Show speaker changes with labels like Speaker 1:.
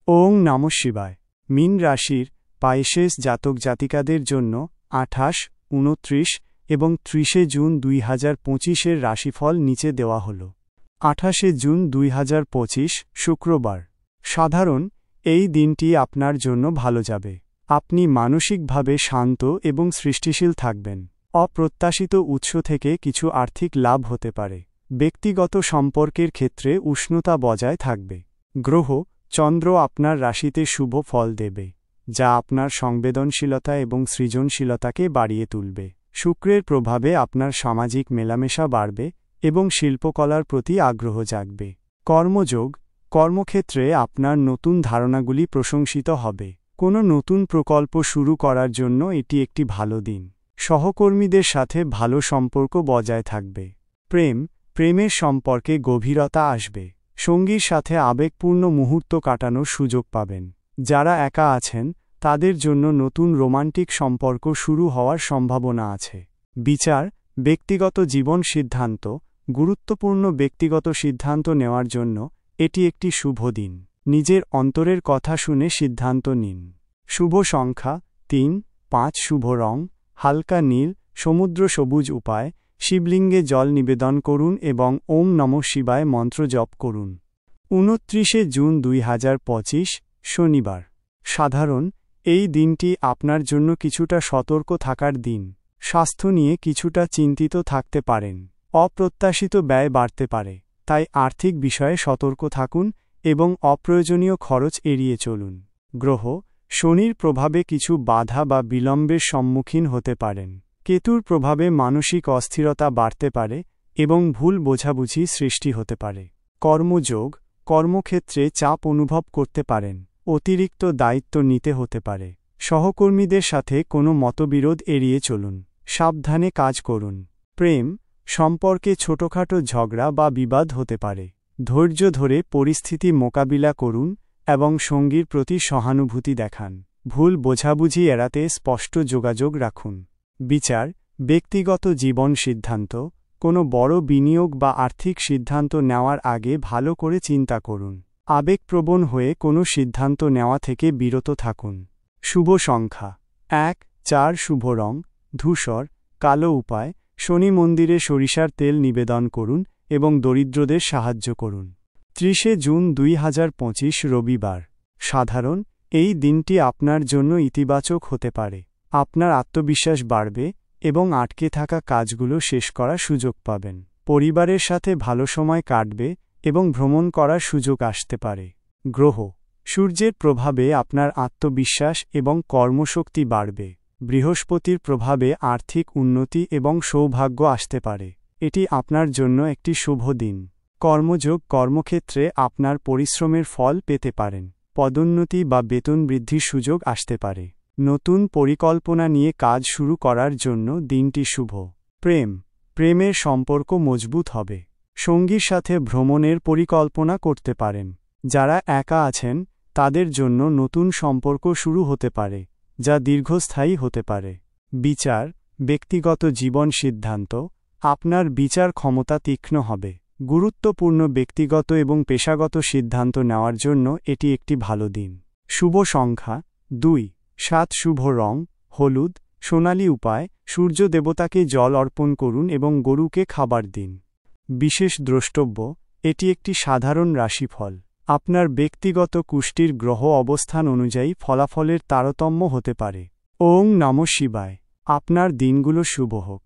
Speaker 1: ওং নমঃ শিবায়। মীন রাশির পাইসেস জাতক জাতিকাদের জন্য 28, 29 এবং 30 জুন 2025 রাশিফল নিচে দেওয়া হল। 28 জুন 2025 শুক্রবার। সাধারণ, এই দিনটি আপনার জন্য ভালো যাবে। আপনি মানসিকভাবে শান্ত এবং সৃষ্টিশীল থাকবেন। অপ্রত্যাশিত উৎস থেকে কিছু আর্থিক লাভ হতে পারে। ব্যক্তিগত সম্পর্কের ক্ষেত্রে উষ্ণতা বজায় থাকবে। গ্রহ চন্দ্র আপনার রাশিতে শুভ ফল দেবে, যা আপনার সংবেদনশীলতা এবং সৃজনশীলতাকে বাড়িয়ে তুলবে। শুক্রের প্রভাবে আপনার সামাজিক মেলামেশা বাড়বে এবং শিল্পকলার প্রতি আগ্রহ জাগবে। কর্মযোগ কর্মক্ষেত্রে আপনার নতুন ধারণাগুলি প্রশংসিত হবে। কোনো নতুন প্রকল্প শুরু করার জন্য এটি একটি ভালো দিন। সহকর্মীদের সাথে ভালো সম্পর্ক বজায় থাকবে। প্রেমের সম্পর্কে গভীরতা আসবে। সঙ্গীর সাথে আবেগপূর্ণ মুহূর্ত কাটানোর সুযোগ পাবেন। যারা একা আছেন তাদের জন্য নতুন রোমান্টিক সম্পর্ক শুরু হওয়ার সম্ভাবনা আছে। বিচার ব্যক্তিগত জীবন সিদ্ধান্ত গুরুত্বপূর্ণ ব্যক্তিগত সিদ্ধান্ত নেওয়ার জন্য এটি একটি শুভ দিন। নিজের অন্তরের কথা শুনে সিদ্ধান্ত নিন। শুভ সংখ্যা 3, 5। শুভ রং হালকা নীল, সমুদ্র সবুজ। উপায় শিবলিঙ্গে জল নিবেদন করুন এবং ওম নমঃ শিবায় মন্ত্র জপ করুন। 29 জুন 2025 শনিবার। সাধারণ, এই দিনটি আপনার জন্য কিছুটা সতর্ক থাকার দিন। স্বাস্থ্য নিয়ে কিছুটা চিন্তিত থাকতে পারেন। অপ্রত্যাশিত ব্যয় বাড়তে পারে, তাই আর্থিক বিষয়ে সতর্ক থাকুন এবং অপ্রয়োজনীয় খরচ এড়িয়ে চলুন। গ্রহ শনির প্রভাবে কিছু বাধা বা বিলম্বের সম্মুখীন হতে পারেন। কেতুর প্রভাবে মানসিক অস্থিরতা বাড়তে পারে এবং ভুল বোঝাবুঝি সৃষ্টি হতে পারে। কর্মযোগ কর্মক্ষেত্রে চাপ অনুভব করতে পারেন। অতিরিক্ত দায়িত্ব নিতে হতে পারে। সহকর্মীদের সাথে কোনো মতবিরোধ এড়িয়ে চলুন। সাবধানে কাজ করুন। প্রেম সম্পর্কে ছোটখাটো ঝগড়া বা বিবাদ হতে পারে। ধৈর্য ধরে পরিস্থিতি মোকাবিলা করুন এবং সঙ্গীর প্রতি সহানুভূতি দেখান। ভুল বোঝাবুঝি এড়াতে স্পষ্ট যোগাযোগ রাখুন। বিচার ব্যক্তিগত জীবন সিদ্ধান্ত কোনো বড় বিনিয়োগ বা আর্থিক সিদ্ধান্ত নেওয়ার আগে ভালো করে চিন্তা করুন। আবেগপ্রবণ হয়ে কোনো সিদ্ধান্ত নেওয়া থেকে বিরত থাকুন। শুভ সংখ্যা 1, 4। শুভ রং ধূসর কালো। উপায় শনি মন্দিরে সরিষার তেল নিবেদন করুন এবং দরিদ্রদের সাহায্য করুন। 30 জুন 2025 রবিবার। সাধারণ, এই দিনটি আপনার জন্য ইতিবাচক হতে পারে। আপনার আত্মবিশ্বাস বাড়বে এবং আটকে থাকা কাজগুলো শেষ করার সুযোগ পাবেন। পরিবারের সাথে ভালো সময় কাটবে এবং ভ্রমণ করার সুযোগ আসতে পারে। গ্রহ সূর্যের প্রভাবে আপনার আত্মবিশ্বাস এবং কর্মশক্তি বাড়বে। বৃহস্পতির প্রভাবে আর্থিক উন্নতি এবং সৌভাগ্য আসতে পারে। এটি আপনার জন্য একটি শুভ দিন। কর্মযোগ কর্মক্ষেত্রে আপনার পরিশ্রমের ফল পেতে পারেন। পদোন্নতি বা বেতন বৃদ্ধির সুযোগ আসতে পারে। নতুন পরিকল্পনা নিয়ে কাজ শুরু করার জন্য দিনটি শুভ। প্রেমের সম্পর্ক মজবুত হবে। সঙ্গীর সাথে ভ্রমণের পরিকল্পনা করতে পারেন। যারা একা আছেন তাদের জন্য নতুন সম্পর্ক শুরু হতে পারে, যা দীর্ঘস্থায়ী হতে পারে। বিচার ব্যক্তিগত জীবন সিদ্ধান্ত আপনার বিচার ক্ষমতা তীক্ষ্ণ হবে। গুরুত্বপূর্ণ ব্যক্তিগত এবং পেশাগত সিদ্ধান্ত নেওয়ার জন্য এটি একটি ভালো দিন। শুভ সংখ্যা 2, 7। শুভ রং হলুদ সোনালী। উপায় সূর্য দেবতাকে জল অর্পণ করুন এবং গরুকে খাবার দিন। বিশেষ দ্রষ্টব্য এটি একটি সাধারণ রাশিফল। আপনার ব্যক্তিগত কুষ্টির গ্রহ অবস্থান অনুযায়ী ফলাফলের তারতম্য হতে পারে। ওং নমঃ শিবায়। আপনার দিনগুলো শুভ হোক।